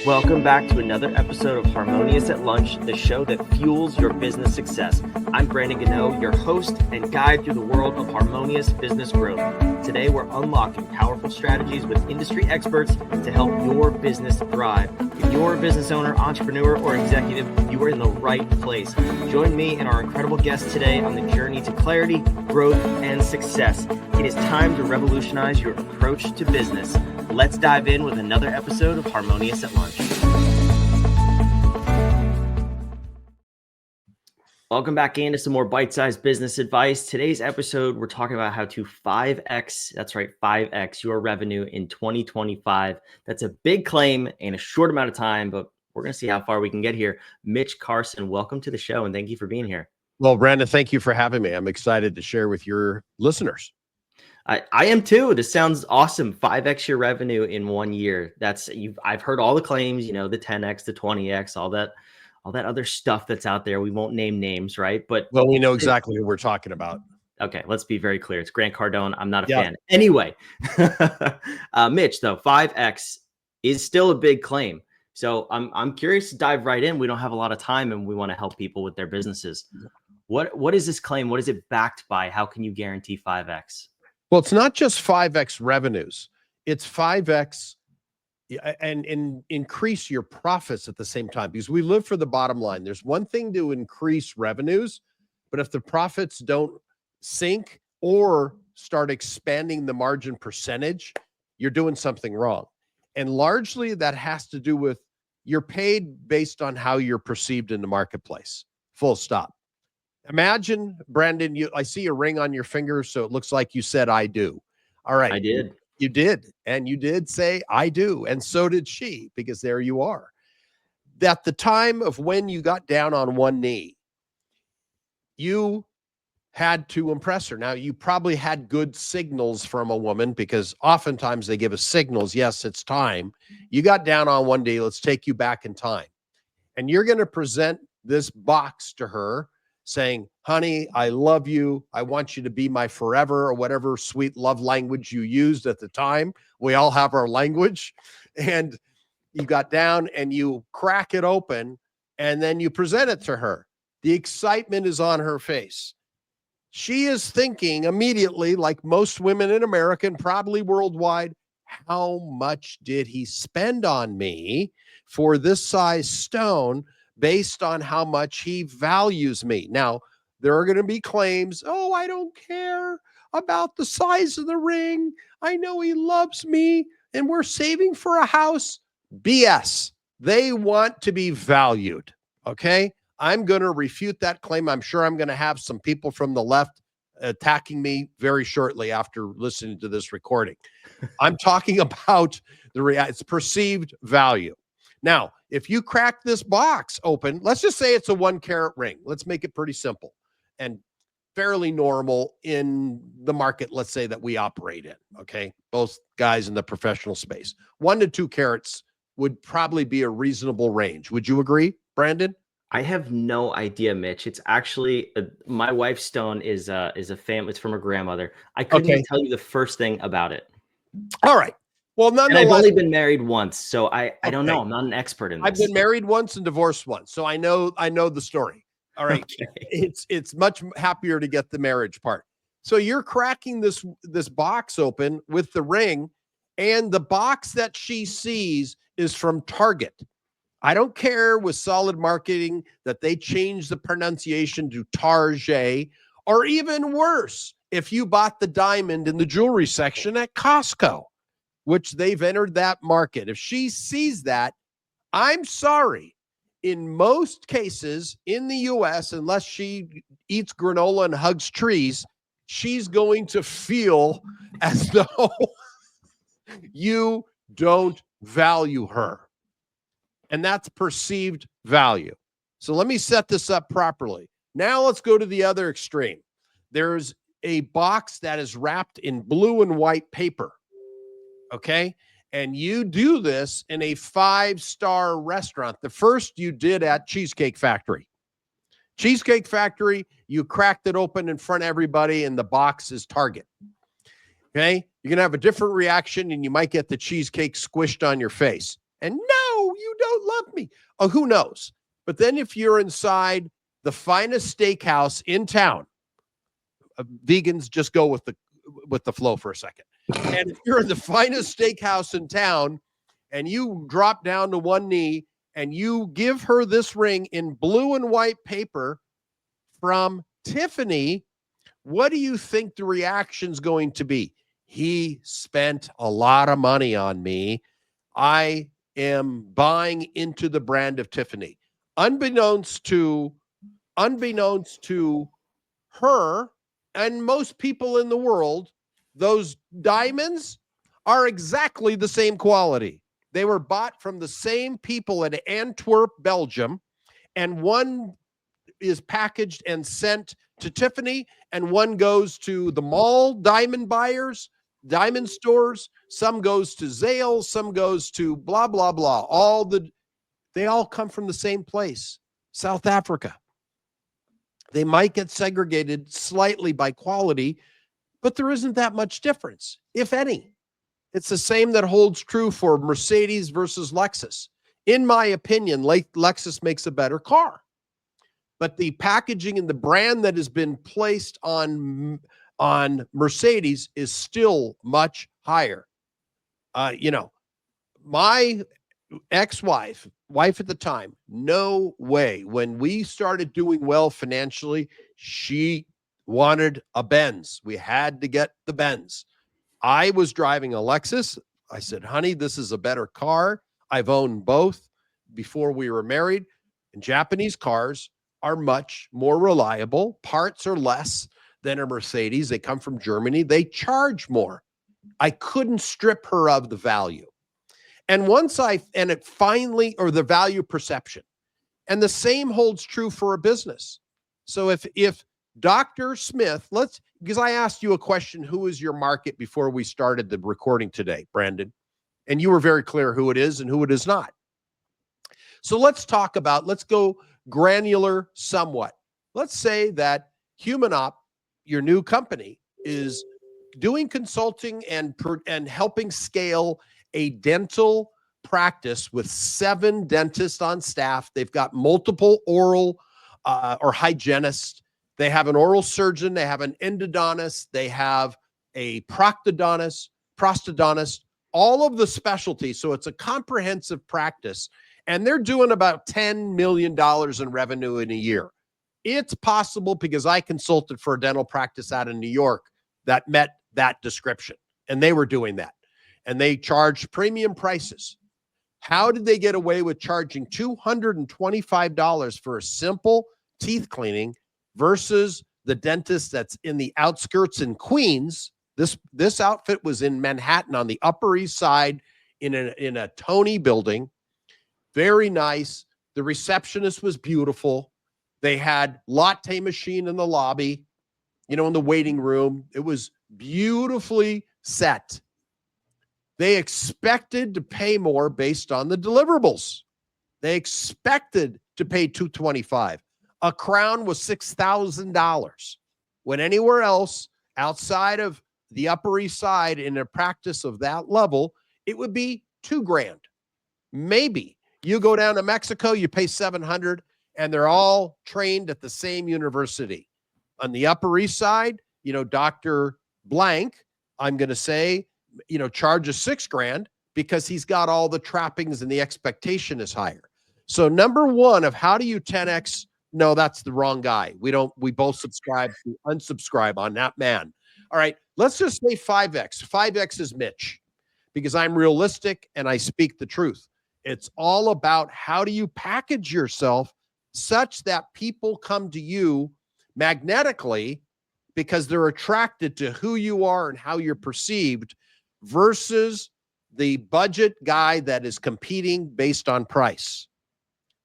Welcome back to another episode of Harmonious at Lunch, the show that fuels your business success. I'm Brandon Gano, your host and guide through the world of harmonious business growth. Today, we're unlocking powerful strategies with industry experts to help your business thrive. If you're a business owner, entrepreneur, or executive, you are in the right place. Join me and our incredible guests today on the journey to clarity, growth, and success. It is time to revolutionize your approach to business. Let's dive in with another episode of Harmonious at Lunch. Welcome back into some more bite-sized business advice. Today's episode, we're talking about how to 5X, that's right, 5X your revenue in 2025. That's a big claim in a short amount of time, but we're going to see how far we can get here. Mitch Carson, welcome to the show, and thank you for being here. Well, Brandon, thank you for having me. I'm excited to share with your listeners. I am too. This sounds awesome. 5X your revenue in 1 year. I've heard all the claims, the 10X, the 20X, all that other stuff that's out there. We won't name names, right? But we know exactly who we're talking about. Okay, let's be very clear. It's Grant Cardone. I'm not a fan. Anyway, Mitch, though, 5X is still a big claim. So I'm curious to dive right in. We don't have a lot of time and we want to help people with their businesses. What is this claim? What is it backed by? How can you guarantee 5X? Well, it's not just 5X revenues. It's 5X and increase your profits at the same time, because we live for the bottom line. There's one thing to increase revenues, but if the profits don't sink or start expanding the margin percentage, you're doing something wrong. And largely that has to do with you're paid based on how you're perceived in the marketplace. Full stop. Imagine, Brandon, I see a ring on your finger, so it looks like you said, I do. All right. I did. You did. And you did say, I do. And so did she, because there you are. At the time of when you got down on one knee, you had to impress her. Now, you probably had good signals from a woman, because oftentimes they give us signals. Yes, it's time. You got down on one knee. Let's take you back in time. And you're going to present this box to her saying, honey, I love you. I want you to be my forever, or whatever sweet love language you used at the time. We all have our language. And you got down and you crack it open and then you present it to her. The excitement is on her face. She is thinking immediately, like most women in America and probably worldwide, how much did he spend on me for this size stone, based on how much he values me? Now, there are going to be claims, oh, I don't care about the size of the ring. I know he loves me and we're saving for a house. BS. They want to be valued. Okay. I'm going to refute that claim. I'm sure I'm going to have some people from the left attacking me very shortly after listening to this recording. I'm talking about it's perceived value. Now, if you crack this box open, let's just say it's a 1 carat ring. Let's make it pretty simple and fairly normal in the market, let's say, that we operate in. Okay. Both guys in the professional space. 1 to 2 carats would probably be a reasonable range. Would you agree, Brandon? I have no idea, Mitch. It's actually my wife's stone is a family. It's from her grandmother. I couldn't even tell you the first thing about it. All right. Well, nonetheless, and I've only been married once, so I don't know. I'm not an expert in this. I've been married once and divorced once, so I know the story. All right. Okay. It's much happier to get the marriage part. So you're cracking this box open with the ring, and the box that she sees is from Target. I don't care with solid marketing that they change the pronunciation to Target, or even worse, if you bought the diamond in the jewelry section at Costco, which they've entered that market. If she sees that, I'm sorry. In most cases in the US, unless she eats granola and hugs trees, she's going to feel as though you don't value her. And that's perceived value. So let me set this up properly. Now let's go to the other extreme. There's a box that is wrapped in blue and white paper. Okay. And you do this in a 5-star restaurant. The first you did at Cheesecake Factory. Cheesecake Factory, you cracked it open in front of everybody and the box is Target. Okay. You're going to have a different reaction and you might get the cheesecake squished on your face. And no, you don't love me. Oh, who knows? But then if you're inside the finest steakhouse in town, vegans just go with the flow for a second. And if you're in the finest steakhouse in town and you drop down to one knee and you give her this ring in blue and white paper from Tiffany, what do you think the reaction's going to be? He spent a lot of money on me. I am buying into the brand of Tiffany. Unbeknownst to her and most people in the world, those diamonds are exactly the same quality. They were bought from the same people in Antwerp, Belgium, and one is packaged and sent to Tiffany, and one goes to the mall diamond buyers, diamond stores. Some goes to Zales, some goes to blah, blah, blah. They all come from the same place, South Africa. They might get segregated slightly by quality, but there isn't that much difference, if any. It's the same that holds true for Mercedes versus Lexus. In my opinion, Lexus makes a better car, but the packaging and the brand that has been placed on Mercedes is still much higher. My ex-wife at the time, no way. When we started doing well financially, she wanted a Benz. We had to get the Benz. I was driving a Lexus. I said, honey, this is a better car. I've owned both before we were married. And Japanese cars are much more reliable. Parts are less than a Mercedes. They come from Germany. They charge more. I couldn't strip her of the value. And the value perception. And the same holds true for a business. So if Dr. Smith, because I asked you a question, who is your market before we started the recording today, Brandon? And you were very clear who it is and who it is not. So let's go granular somewhat. Let's say that Humanop, your new company, is doing consulting and helping scale a dental practice with 7 dentists on staff. They've got multiple oral or hygienists. They have an oral surgeon. They have an endodontist. They have a prosthodontist, all of the specialties. So it's a comprehensive practice. And they're doing about $10 million in revenue in a year. It's possible because I consulted for a dental practice out in New York that met that description. And they were doing that. And they charged premium prices. How did they get away with charging $225 for a simple teeth cleaning versus the dentist that's in the outskirts in Queens? This outfit was in Manhattan on the Upper East Side in a Tony building. Very nice. The receptionist was beautiful. They had latte machine in the lobby, in the waiting room. It was beautifully set. They expected to pay more based on the deliverables. They expected to pay $225. A crown was $6,000. When anywhere else outside of the Upper East Side in a practice of that level, it would be $2,000. Maybe. You go down to Mexico, you pay $700, and they're all trained at the same university. On the Upper East Side, Dr. Blank, I'm going to say, charges $6,000 because he's got all the trappings and the expectation is higher. So number one of how do you 10X? No, that's the wrong guy. We both unsubscribe on that man. All right. Let's just say 5X. 5X is Mitch because I'm realistic and I speak the truth. It's all about how do you package yourself such that people come to you magnetically because they're attracted to who you are and how you're perceived versus the budget guy that is competing based on price.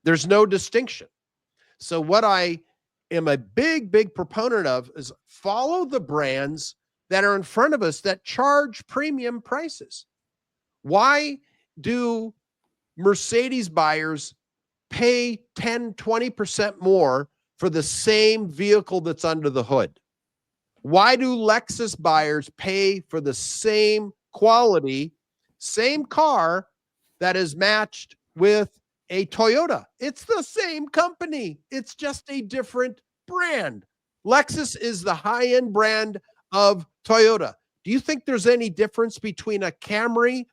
There's no distinction. So what I am a big proponent of is follow the brands that are in front of us that charge premium prices. Why do Mercedes buyers pay 10, 20% more for the same vehicle that's under the hood? Why do Lexus buyers pay for the same quality, same car that is matched with a Toyota. It's the same company. It's just a different brand. Lexus is the high-end brand of Toyota. Do you think there's any difference between a Camry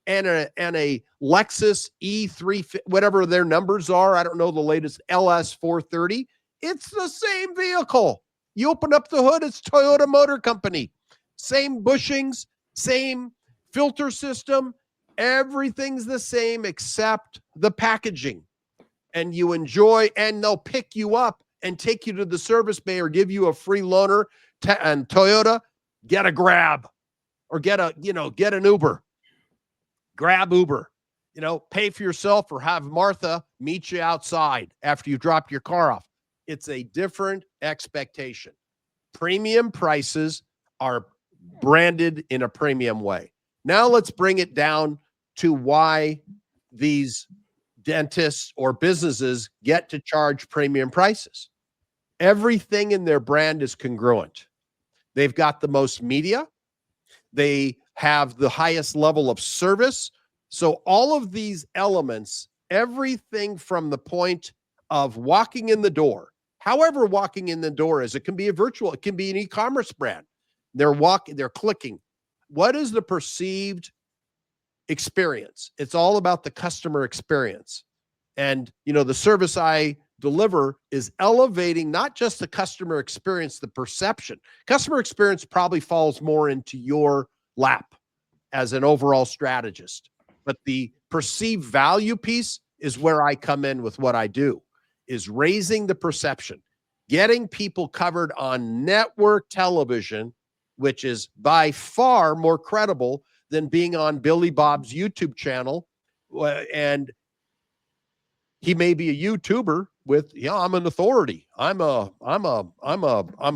and a Lexus E3, whatever their numbers are? I don't know the latest LS 430. It's the same vehicle. You open up the hood, it's Toyota Motor Company. Same bushings, same filter system. Everything's the same except the packaging. And you enjoy, and they'll pick you up and take you to the service bay or give you a free loaner. And Toyota, get a Grab or get an Uber. Grab Uber. Pay for yourself or have Martha meet you outside after you dropped your car off. It's a different expectation. Premium prices are branded in a premium way. Now let's bring it down to why these dentists or businesses get to charge premium prices. Everything in their brand is congruent. They've got the most media. They have the highest level of service. So all of these elements, everything from the point of walking in the door, however walking in the door is, it can be a virtual, it can be an e-commerce brand. They're clicking. What is the perceived experience? It's all about the customer experience. And, the service I deliver is elevating not just the customer experience, the perception. Customer experience probably falls more into your lap as an overall strategist. But the perceived value piece is where I come in with what I do, is raising the perception, getting people covered on network television, which is by far more credible than being on Billy Bob's YouTube channel. And he may be a YouTuber with, I'm an authority. I'm a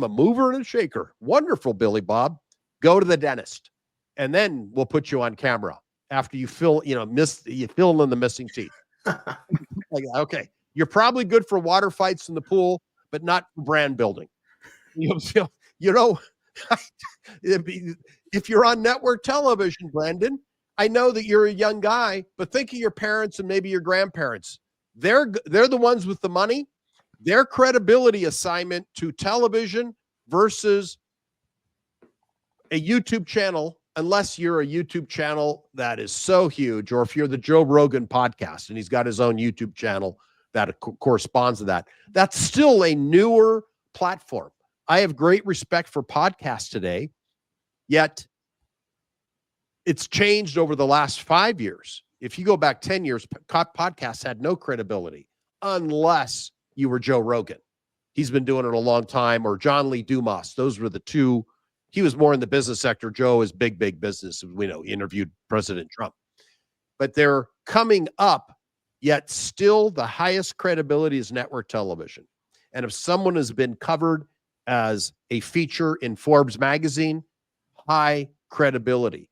mover and a shaker. Wonderful, Billy Bob. Go to the dentist, and then we'll put you on camera after you fill in the missing teeth. Like, okay, you're probably good for water fights in the pool, but not for brand building. If you're on network television, Brandon, I know that you're a young guy, but think of your parents and maybe your grandparents. They're the ones with the money. Their credibility assignment to television versus a YouTube channel, unless you're a YouTube channel that is so huge, or if you're the Joe Rogan podcast and he's got his own YouTube channel that corresponds to that, that's still a newer platform. I have great respect for podcasts today, yet it's changed over the last 5 years. If you go back 10 years, podcasts had no credibility unless you were Joe Rogan. He's been doing it a long time, or John Lee Dumas. Those were the two. He was more in the business sector. Joe is big business. We know he interviewed President Trump. But they're coming up, yet still the highest credibility is network television. And if someone has been covered as a feature in Forbes magazine, high credibility,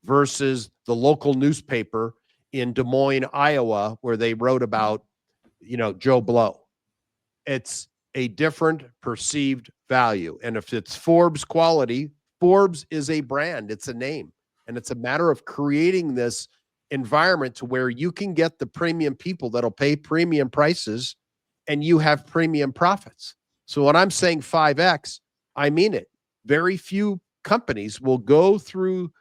versus the local newspaper in Des Moines, Iowa, where they wrote about, Joe Blow. It's a different perceived value. And if it's Forbes quality, Forbes is a brand, it's a name. And it's a matter of creating this environment to where you can get the premium people that'll pay premium prices and you have premium profits. So when I'm saying 5X, I mean it. Very few companies will go through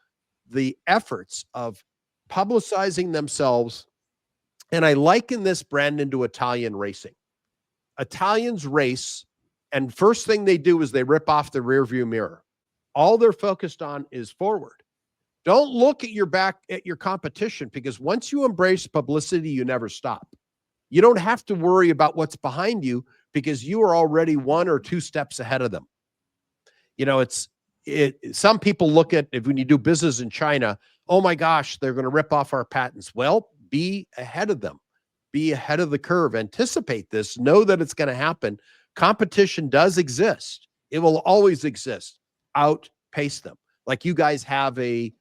the efforts of publicizing themselves. And I liken this, Brandon, to Italian racing. Italians race, and first thing they do is they rip off the rearview mirror. All they're focused on is forward. Don't look at your back at your competition, because once you embrace publicity, you never stop. You don't have to worry about what's behind you because you are already 1 or 2 steps ahead of them. Some people look at, if when you do business in China, oh my gosh, they're going to rip off our patents. Well, be ahead of them. Be ahead of the curve. Anticipate this. Know that it's going to happen. Competition does exist. It will always exist. Outpace them. Like you guys have a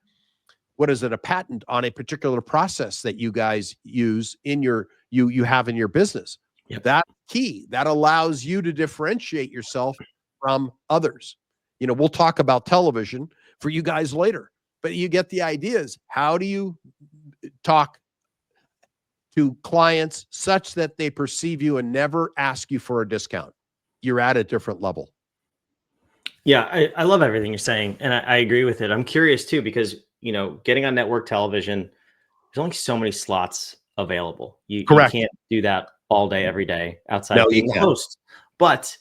patent on a particular process that you guys use in you have in your business. Yep. That's key. That allows you to differentiate yourself from others. We'll talk about television for you guys later, but you get the ideas. How do you talk to clients such that they perceive you and never ask you for a discount. You're at a different level. Yeah, I love everything you're saying, and I agree with it. I'm curious too, because getting on network television, there's only so many slots available. You Correct. can't do that all day, every day outside No, of you being the can't. host. But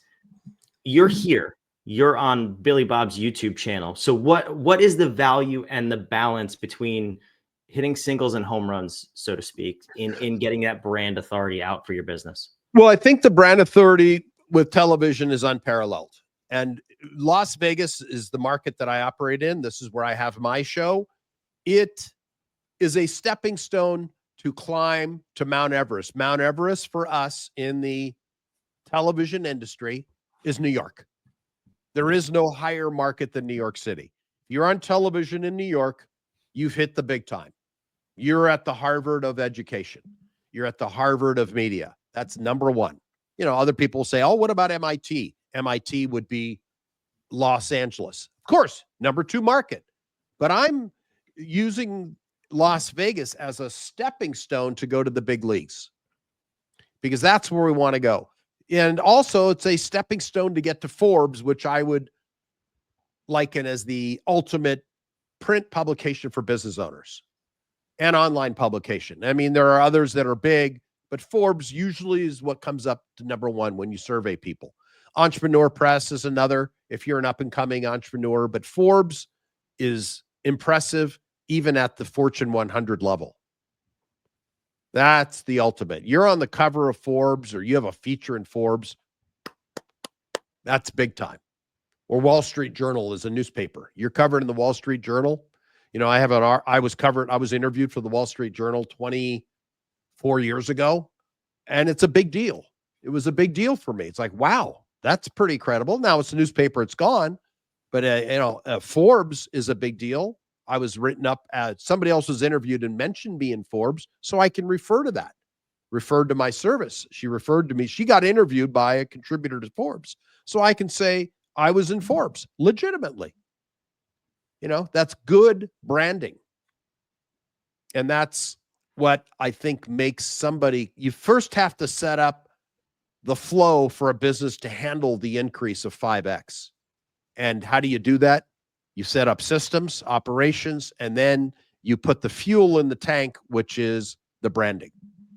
you're here. You're on Billy Bob's YouTube channel. So what is the value and the balance between hitting singles and home runs, so to speak, in getting that brand authority out for your business? Well, I think the brand authority with television is unparalleled. And Las Vegas is the market that I operate in. This is where I have my show. It is a stepping stone to climb to Mount Everest. Mount Everest for us in the television industry is New York. There is no higher market than New York City. You're on television in New York, you've hit the big time. You're at the Harvard of education. You're at the Harvard of media. That's number one. Other people say, oh, what about MIT? MIT would be Los Angeles. Of course, number two market. But I'm using Las Vegas as a stepping stone to go to the big leagues because that's where we want to go. And also, it's a stepping stone to get to Forbes, which I would liken as the ultimate print publication for business owners and online publication. I mean, there are others that are big, but Forbes usually is what comes up to number one when you survey people. Entrepreneur Press is another, if you're an up-and-coming entrepreneur, but Forbes is impressive even at the Fortune 100 level. That's the ultimate. You're on the cover of Forbes or you have a feature in Forbes. That's big time. Or Wall Street Journal is a newspaper. You're covered in the Wall Street Journal. I was interviewed for the Wall Street Journal 24 years ago, and it's a big deal. It was a big deal for me. It's like, wow, that's pretty credible. Now it's a newspaper, it's gone, but Forbes is a big deal. I was written up as somebody else was interviewed and mentioned me in Forbes, so I can refer to that. Referred to my service. She referred to me. She got interviewed by a contributor to Forbes, so I can say I was in Forbes legitimately. That's good branding. And that's what I think makes somebody, you first have to set up the flow for a business to handle the increase of 5X. And how do you do that? You set up systems, operations, and then you put the fuel in the tank, which is the branding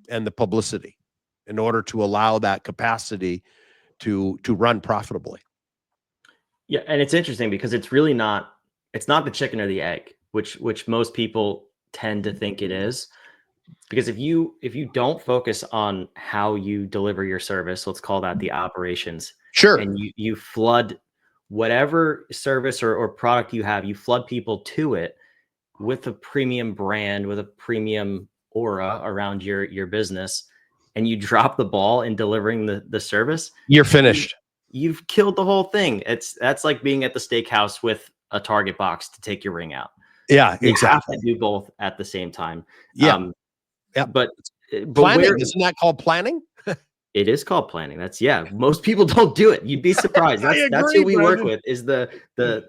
and the publicity in order to allow that capacity to run profitably. Yeah, and it's interesting because it's really not the chicken or the egg, which most people tend to think it is. Because if you don't focus on how you deliver your service, let's call that the operations, Sure. and you flood whatever service or product you have, you flood people to it with a premium brand, with a premium aura around your business, and you drop the ball in delivering the service, you're finished. You've killed the whole thing. That's like being at the steakhouse with a Target box to take your ring out. Yeah, You exactly. have to do both at the same time. Yeah. Yeah. But planning, isn't that called planning? It is called planning. Most people don't do it. You'd be surprised. That's who we work with, is the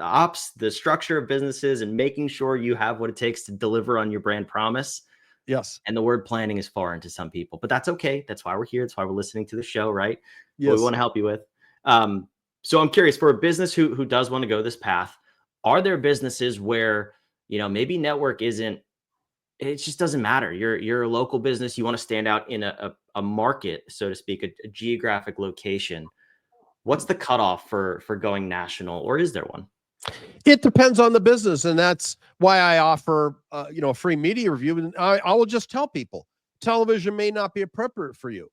ops, the structure of businesses, and making sure you have what it takes to deliver on your brand promise. Yes. And the word planning is foreign to some people, but that's okay. That's why we're here. That's why we're listening to the show, right? Yes. What we want to help you with. So I'm curious, for a business who does want to go this path, are there businesses where, maybe network isn't, it just doesn't matter. You're a local business. You want to stand out in a market, so to speak, a geographic location. What's the cutoff for going national, or is there one? It depends on the business, and that's why I offer a free media review. And I will just tell people, television may not be appropriate for you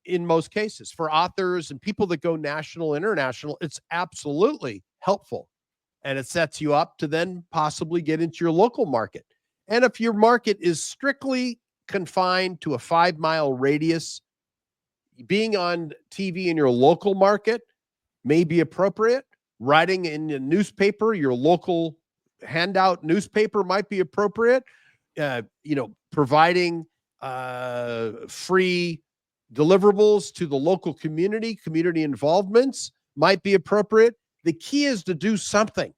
in most cases. For authors and people that go national, international, it's absolutely helpful, and it sets you up to then possibly get into your local market. And if your market is strictly confined to a 5-mile radius, being on TV in your local market may be appropriate. Writing in a newspaper, your local handout newspaper might be appropriate. Providing free deliverables to the local community involvements might be appropriate. The key is to do something.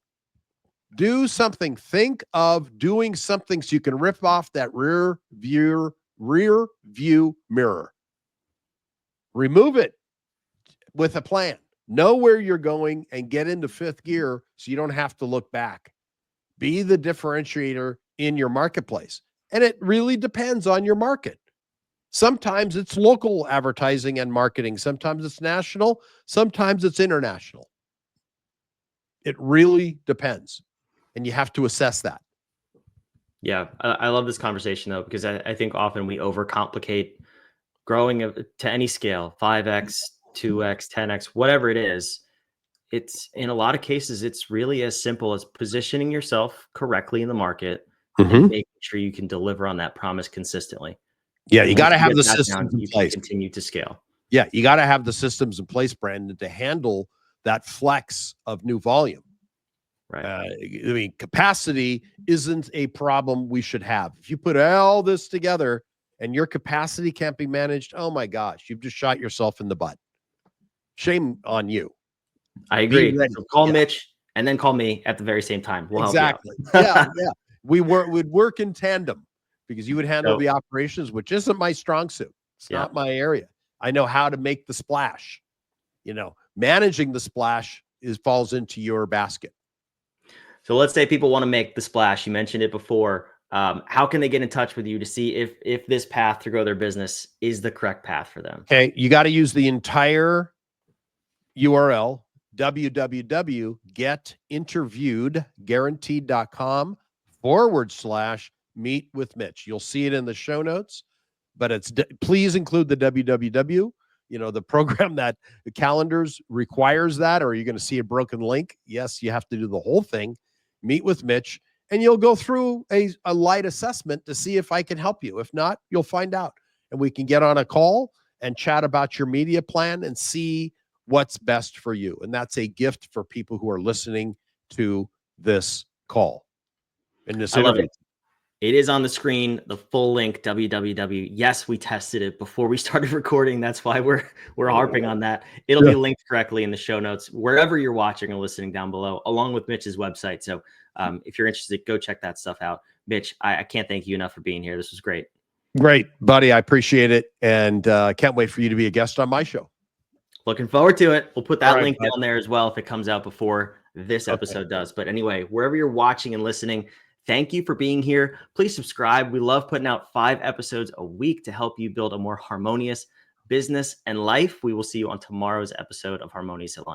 Do something. Think of doing something so you can rip off that rear rear view mirror. Remove it with a plan. Know where you're going and get into fifth gear so you don't have to look back. Be the differentiator in your marketplace. And it really depends on your market. Sometimes it's local advertising and marketing. Sometimes it's national. Sometimes it's international. It really depends. And you have to assess that. Yeah, I love this conversation, though, because I think often we overcomplicate growing to any scale, 5X, 2X, 10X, whatever it is. It's in a lot of cases, it's really as simple as positioning yourself correctly in the market and making sure you can deliver on that promise consistently. Yeah, And you once got to you have get the that systems down, in you can place. continue to scale. Yeah, you got to have the systems in place, Brandon, to handle that flex of new volume. Right. I mean, capacity isn't a problem we should have. If you put all this together and your capacity can't be managed, oh my gosh, you've just shot yourself in the butt. Shame on you. I agree. So call Mitch and then call me at the very same time. We'll help you out. Yeah. We'd work in tandem because you would handle the operations, which isn't my strong suit. It's not my area. I know how to make the splash. Managing the splash falls into your basket. So let's say people want to make the splash. You mentioned it before. How can they get in touch with you to see if this path to grow their business is the correct path for them? Okay, you got to use the entire URL, www.getinterviewedguaranteed.com/meet with Mitch. You'll see it in the show notes, but please include the www. The program that the calendars requires that, or are you going to see a broken link? Yes, you have to do the whole thing. Meet with Mitch, and you'll go through a light assessment to see if I can help you. If not, you'll find out, and we can get on a call and chat about your media plan and see what's best for you. And that's a gift for people who are listening to this call in this interview. I love it. It is on the screen, the full link, www. Yes, we tested it before we started recording. That's why we're harping on that. It'll be linked correctly in the show notes, wherever you're watching or listening down below, along with Mitch's website. So if you're interested, go check that stuff out. Mitch, I can't thank you enough for being here. This was great. Great, buddy. I appreciate it. And can't wait for you to be a guest on my show. Looking forward to it. We'll put that link down there as well if it comes out before this episode does. But anyway, wherever you're watching and listening, thank you for being here. Please subscribe. We love putting out 5 episodes a week to help you build a more harmonious business and life. We will see you on tomorrow's episode of Harmonious at Lunch.